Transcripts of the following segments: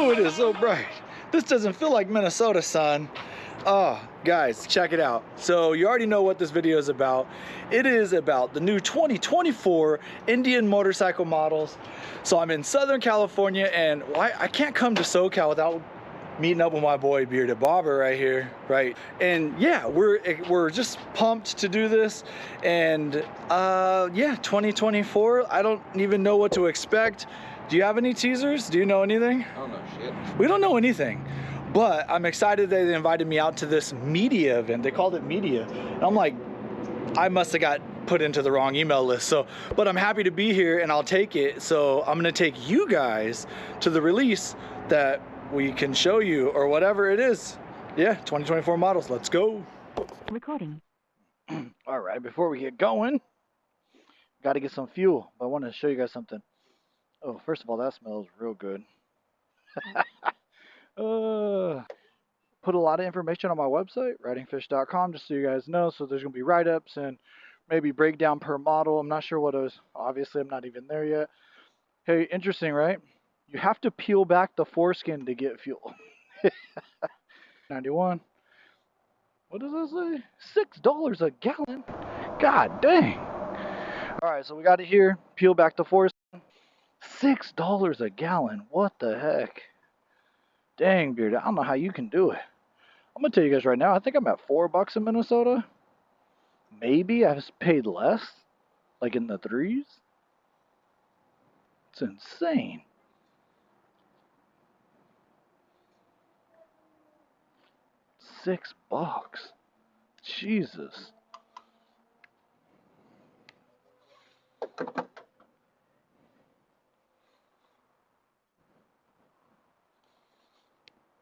Oh, it is so bright. This doesn't feel like Minnesota sun. Oh, guys, check it out. So you already know what this video is about. It is about the new 2024 Indian motorcycle models. So I'm in Southern California, and I can't come to SoCal without meeting up with my boy Bearded Bobber right here, right? And yeah, we're just pumped to do this. And yeah, 2024, I don't even know what to expect. Do you have any teasers? Do you know anything? I don't know shit. We don't know anything. But I'm excited that they invited me out to this media event. They called it media. And I'm like, I must have got put into the wrong email list. So, but I'm happy to be here and I'll take it. So I'm gonna take you guys to the release that we can show you or whatever it is. Yeah, 2024 models, let's go. Recording. All right, before we get going, got to get some fuel. But I want to show you guys something. Oh, first of all, that smells real good. Put a lot of information on my website, ridingfish.com, just so you guys know. So there's going to be write-ups and maybe breakdown per model. I'm not sure what it is. Obviously, I'm not even there yet. Hey, interesting, right? You have to peel back the foreskin to get fuel. 91. What does that say? $6 a gallon? God dang. All right, so we got it here. Peel back the foreskin. $6 a gallon. What the heck? Dang, Beard, I don't know how you can do it. I'm going to tell you guys right now, I think I'm at $4 in Minnesota. Maybe I've paid less, like in the threes. It's insane. $6. Jesus.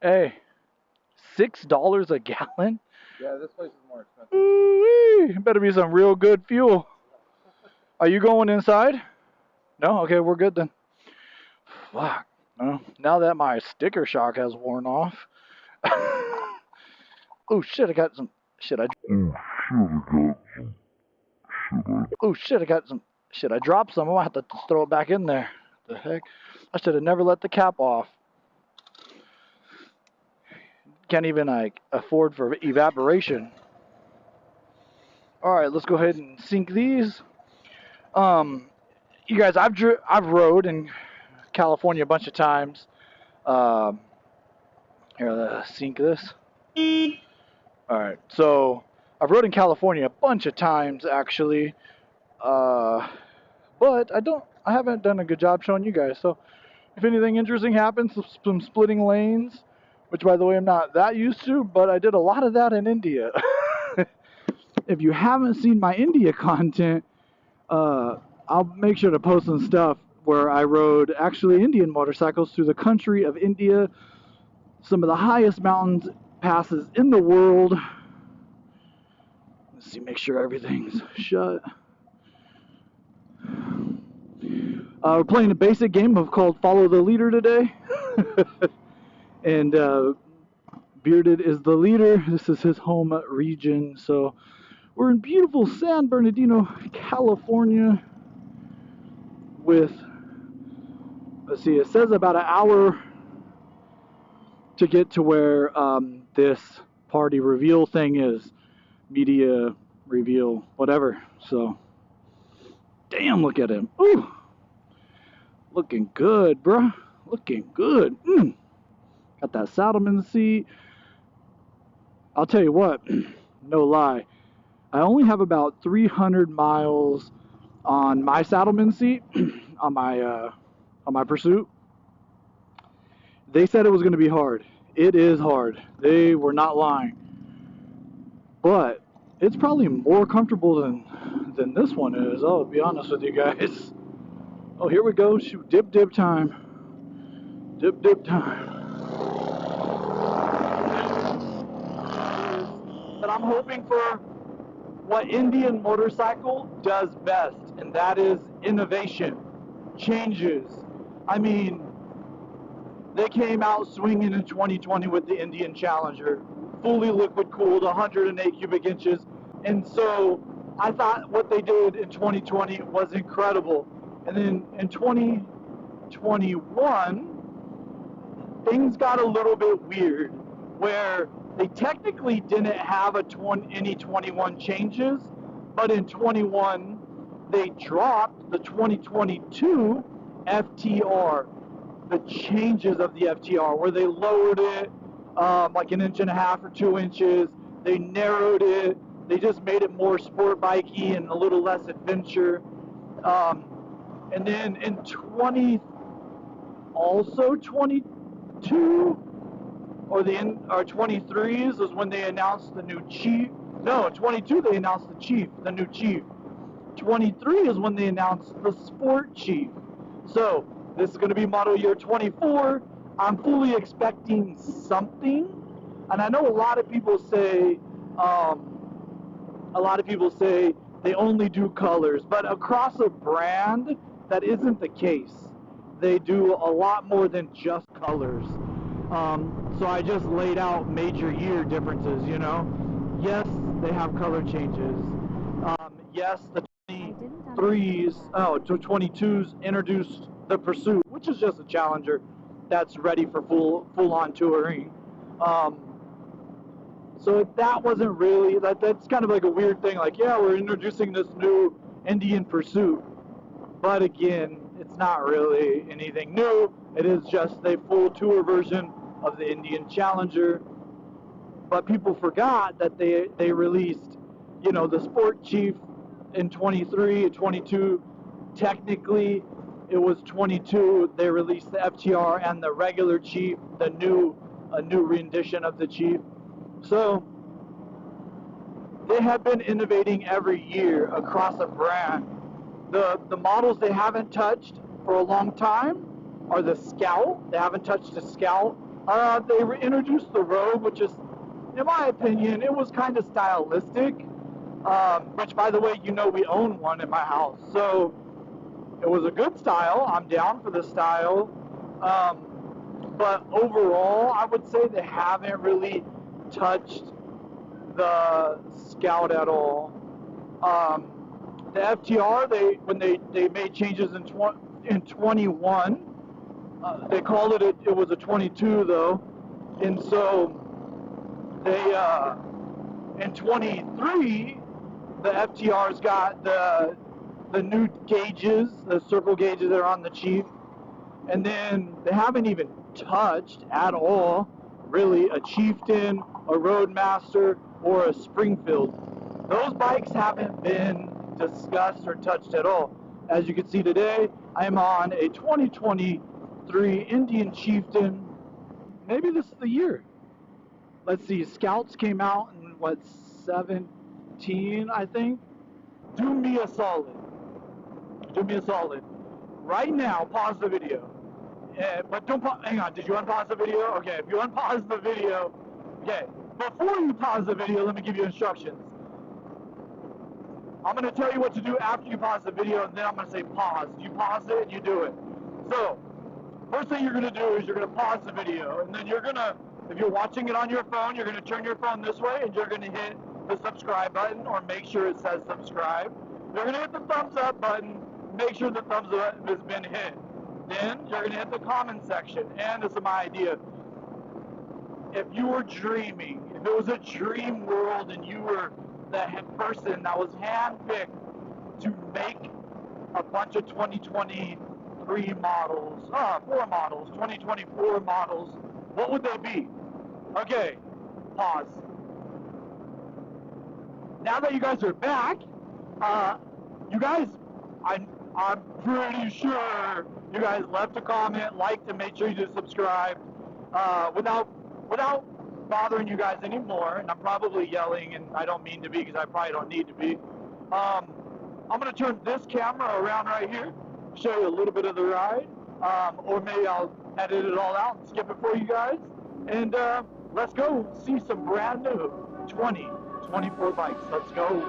Hey, $6 a gallon? Yeah, this place is more expensive. Ooh-wee. Better be some real good fuel. Are you going inside? No? Okay, we're good then. Fuck. Well, now that my sticker shock has worn off. Oh shit, I got some. Shit, I dropped some. I'm gonna have to throw it back in there. The heck? I should have never let the cap off. Can't even like afford for evaporation. All right, let's go ahead and sink these. You guys, I've rode in California a bunch of times. Here, let's sink this. All right, so I've rode in California a bunch of times actually, but I haven't done a good job showing you guys. So if anything interesting happens, some splitting lanes, which by the way I'm not that used to, but I did a lot of that in India. If you haven't seen my India content, I'll make sure to post some stuff where I rode actually Indian motorcycles through the country of India, some of the highest mountains passes in the world. Let's see, make sure everything's shut. We're playing a basic game called Follow the Leader today. And Bearded is the leader. This is his home region. So we're in beautiful San Bernardino, California with, let's see, it says about an hour to get to where this party reveal thing is. Media reveal, whatever. So, damn, look at him. Ooh. Looking good, bruh. Looking good. Got that Saddleman seat. I'll tell you what, no lie. I only have about 300 miles on my Saddleman seat, on my Pursuit. They said it was going to be hard. It is hard. They were not lying. But it's probably more comfortable than this one is. I'll be honest with you guys. Oh, here we go. Shoot, dip time. Dip time. But I'm hoping for what Indian motorcycle does best, and that is innovation, changes. I mean, they came out swinging in 2020 with the Indian Challenger, fully liquid cooled, 108 cubic inches. And so I thought what they did in 2020 was incredible. And then in 2021, things got a little bit weird where they technically didn't have any 21 changes, but in 21 they dropped the 2022 FTR, the changes of the FTR, where they lowered it like an inch and a half or 2 inches. They narrowed it. They just made it more sport bikey and a little less adventure. And then in 22 or 23s was when they announced the new chief. No, 22 they announced the new chief. 23 is when they announced the sport chief. So this is going to be model year 24. I'm fully expecting something, and I know a lot of people say they only do colors, but across a brand that isn't the case. They do a lot more than just colors. So I just laid out major year differences, you know. Yes, they have color changes. Yes, the 22s introduced the Pursuit, which is just a Challenger that's ready for full-on touring. So that wasn't really, that's kind of like a weird thing, like, yeah, we're introducing this new Indian Pursuit. But again, it's not really anything new. It is just a full tour version of the Indian Challenger. But people forgot that they released, you know, the Sport Chief in 23 and 22. Technically, it was 22. They released the FTR and the regular Chief, a new rendition of the Chief. So they have been innovating every year across a brand. The models they haven't touched for a long time are the Scout. They haven't touched the Scout. They introduced the Rogue, which is, in my opinion, it was kind of stylistic. Which, by the way, you know, we own one in my house. So it was a good style. I'm down for the style. But overall, I would say they haven't really touched the Scout at all. The FTR, when they made changes in 21, they called it was a 22 though, and so they in 23 the FTR's got the new gauges, the circle gauges that are on the Chief, and then they haven't even touched at all really a Chieftain, a Roadmaster, or a Springfield. Those bikes haven't been discussed or touched at all. As you can see today, I am on a 2023 Indian Chieftain. Maybe this is the year. Let's see, Scouts came out in what, 17, I think. Do me a solid. Right now, pause the video. But don't hang on, did you unpause the video? Okay, if you unpause the video, okay, before you pause the video, let me give you instructions. I'm going to tell you what to do after you pause the video, and then I'm going to say pause. You pause it, and you do it. So, first thing you're going to do is you're going to pause the video, and then you're going to, if you're watching it on your phone, you're going to turn your phone this way, and you're going to hit the subscribe button, or make sure it says subscribe. You're going to hit the thumbs up button, make sure the thumbs up has been hit. Then you're going to hit the comment section, and this is my idea. If you were dreaming, if it was a dream world and you were the person that was handpicked to make a bunch of 2023 models, 2024 models, what would they be? Okay, pause. Now that you guys are back, you guys, I'm pretty sure you guys left a comment, liked, and made sure you did subscribe. Without bothering you guys anymore, and I'm probably yelling, and I don't mean to be because I probably don't need to be. I'm going to turn this camera around right here, show you a little bit of the ride, or maybe I'll edit it all out and skip it for you guys, and let's go see some brand new 2024 bikes. Let's go.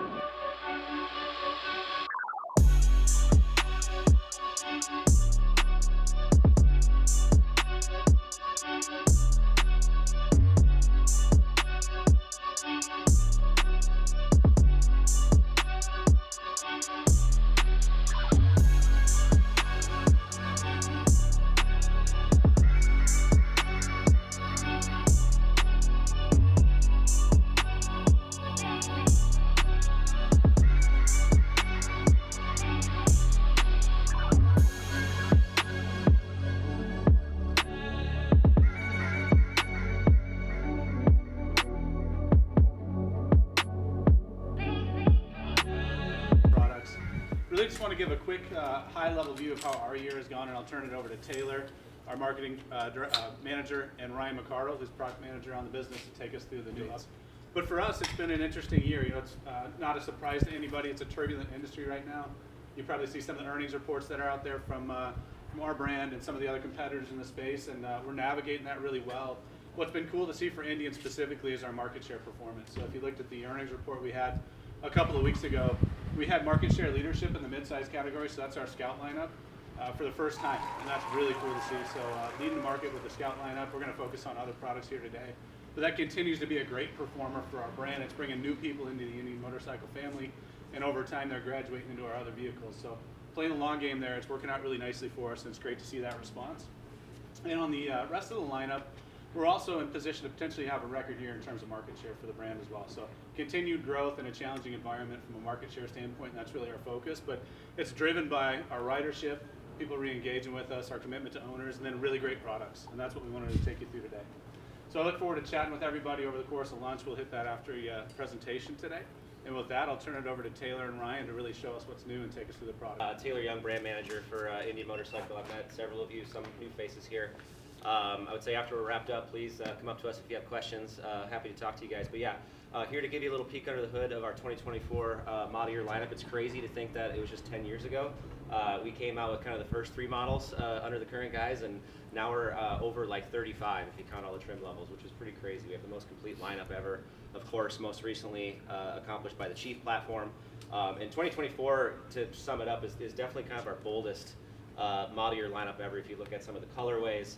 really just want to give a quick high-level view of how our year has gone, and I'll turn it over to Taylor, our marketing manager, and Ryan McCardle, who's product manager on the business, to take us through the new. But for us, it's been an interesting year. You know, it's not a surprise to anybody. It's a turbulent industry right now. You probably see some of the earnings reports that are out there from our brand and some of the other competitors in the space, and we're navigating that really well. What's been cool to see for Indian specifically is our market share performance. So if you looked at the earnings report we had a couple of weeks ago, we had market share leadership in the mid-size category, so that's our Scout lineup for the first time, and that's really cool to see. So leading the market with the Scout lineup. We're going to focus on other products here today. But that continues to be a great performer for our brand. It's bringing new people into the Indian motorcycle family, and over time they're graduating into our other vehicles. So playing the long game there, it's working out really nicely for us, and it's great to see that response. And on the rest of the lineup, we're also in position to potentially have a record year in terms of market share for the brand as well. So continued growth in a challenging environment from a market share standpoint, and that's really our focus. But it's driven by our ridership, people re-engaging with us, our commitment to owners, and then really great products. And that's what we wanted to take you through today. So I look forward to chatting with everybody over the course of lunch. We'll hit that after a presentation today. And with that, I'll turn it over to Taylor and Ryan to really show us what's new and take us through the product. Taylor Young, brand manager for Indian Motorcycle. I've met several of you, some new faces here. I would say after we're wrapped up, please come up to us if you have questions. Happy to talk to you guys. But yeah, here to give you a little peek under the hood of our 2024 model year lineup. It's crazy to think that it was just 10 years ago. We came out with kind of the first 3 models under the current guys, and now we're over like 35 if you count all the trim levels, which is pretty crazy. We have the most complete lineup ever. Of course, most recently accomplished by the Chief platform. And 2024, to sum it up, is definitely kind of our boldest model year lineup ever. If you look at some of the colorways,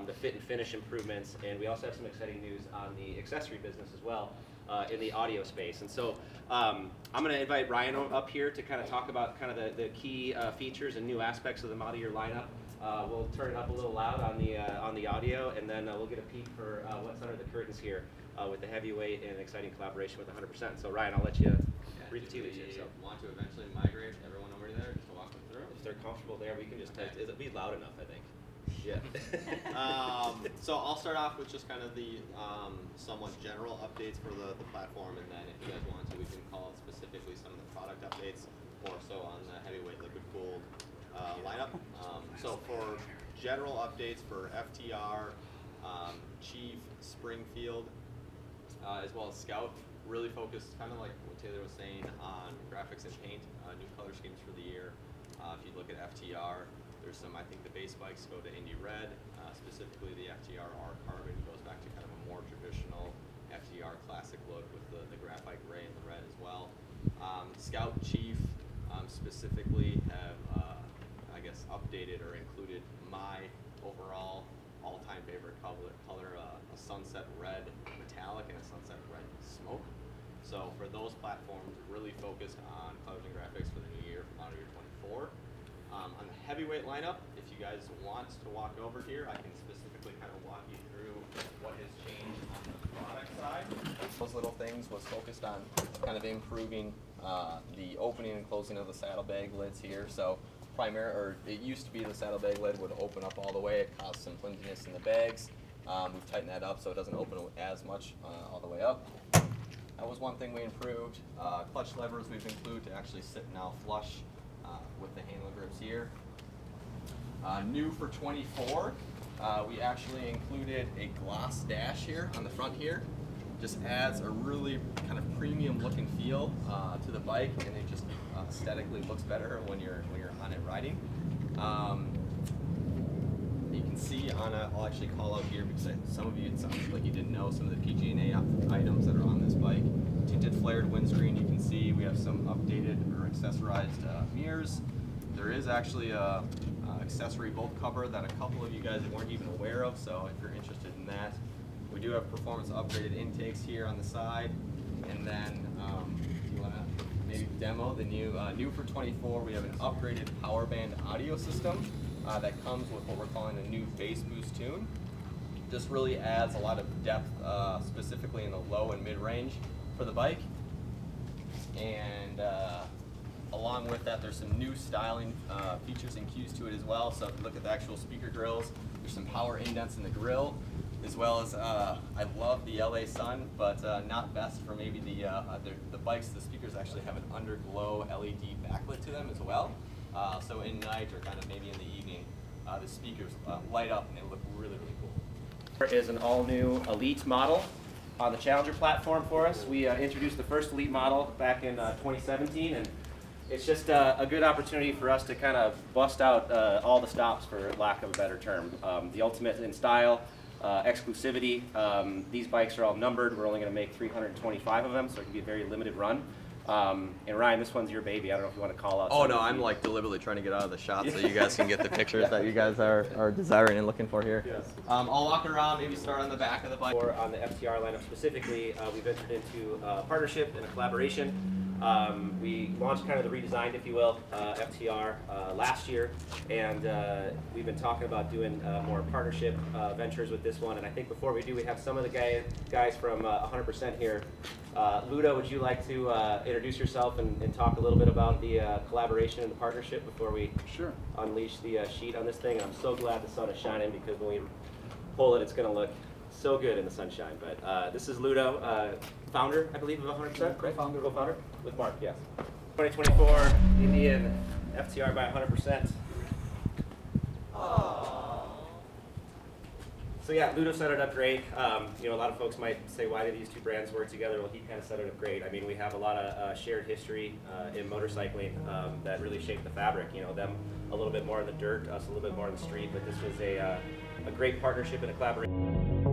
the fit and finish improvements, and we also have some exciting news on the accessory business as well in the audio space. And so I'm going to invite Ryan up here to kind of talk about kind of the key features and new aspects of the model year lineup. We'll turn it up a little loud on the audio, and then we'll get a peek for what's under the curtains here with the heavyweight and exciting collaboration with 100%. So Ryan, I'll let you read the tea leaves here. So want to eventually migrate everyone over there just to walk them through? If they're comfortable there, we can just it'll be loud enough, I think. Yeah. So I'll start off with just kind of the somewhat general updates for the platform, and then if you guys want to, we can call it specifically some of the product updates, more so on the heavyweight liquid cooled lineup. So for general updates for FTR, Chief, Springfield, as well as Scout, really focused, kind of like what Taylor was saying, on graphics and paint, new color schemes for the year. If you look at FTR, there's some, I think the base bikes go to Indy Red, specifically the FTR R Carbon goes back to kind of a more traditional FTR classic look with the graphite gray and the red as well. Scout Chief specifically have, I guess, updated or included my overall all-time favorite color, a sunset red metallic and a sunset red smoke. So for those platforms, really focused on colors and graphics for the new year, for model year 24. On the heavyweight lineup, if you guys want to walk over here, I can specifically kind of walk you through what has changed on the product side. Those little things was focused on kind of improving the opening and closing of the saddlebag lids here. So it used to be the saddlebag lid would open up all the way. It caused some flimsiness in the bags. We've tightened that up so it doesn't open as much all the way up. That was one thing we improved. Clutch levers we've included to actually sit now flush with the handle grips here. New for 24, we actually included a gloss dash here on the front here. Just adds a really kind of premium look and feel to the bike, and it just aesthetically looks better when you're on it riding. You can see I'll actually call out here because some of you, it sounds like you didn't know some of the PG&A items that are on this bike. Tinted flared windscreen, you can see we have some updated or accessorized mirrors. There is actually a accessory bolt cover that a couple of you guys weren't even aware of, so if you're interested in that. We do have performance upgraded intakes here on the side, and then if you want to maybe demo the new for 24, we have an upgraded power band audio system that comes with what we're calling a new bass boost tune. This really adds a lot of depth, specifically in the low and mid range for the bike, and along with that, there's some new styling features and cues to it as well. So if you look at the actual speaker grills, there's some power indents in the grill. as well as I love the LA sun, but not best for maybe the bikes. The speakers actually have an underglow LED backlit to them as well. So in night or kind of maybe in the evening, the speakers light up and they look really, really cool. Here is an all-new Elite model on the Challenger platform for us. We introduced the first Elite model back in 2017, and it's just a good opportunity for us to kind of bust out all the stops, for lack of a better term. The ultimate in style, exclusivity. These bikes are all numbered. We're only going to make 325 of them, so it can be a very limited run. And Ryan, this one's your baby. I don't know if you want to call out. Oh no, I'm like deliberately trying to get out of the shot so you guys can get the pictures that you guys are desiring and looking for here. Yes. I'll walk around, maybe start on the back of the bike. Or on the FTR lineup specifically, we've entered into a partnership and a collaboration. We launched kind of the redesigned, if you will, FTR last year, and we've been talking about doing more partnership ventures with this one. And I think before we do, we have some of the guys from 100% here. Ludo, would you like to introduce yourself and talk a little bit about the collaboration and the partnership before we unleash the sheet on this thing? And I'm so glad the sun is shining, because when we pull it, it's going to look so good in the sunshine. But this is Ludo, founder, I believe, of 100%, right? Co-founder with Mark, yes. 2024 Indian FTR by 100%. So yeah, Ludo set it up great. You know, a lot of folks might say, why do these two brands work together? Well, he kind of set it up great. I mean, we have a lot of shared history in motorcycling that really shaped the fabric. You know, them a little bit more in the dirt, us a little bit more in the street, but this was a great partnership and a collaboration.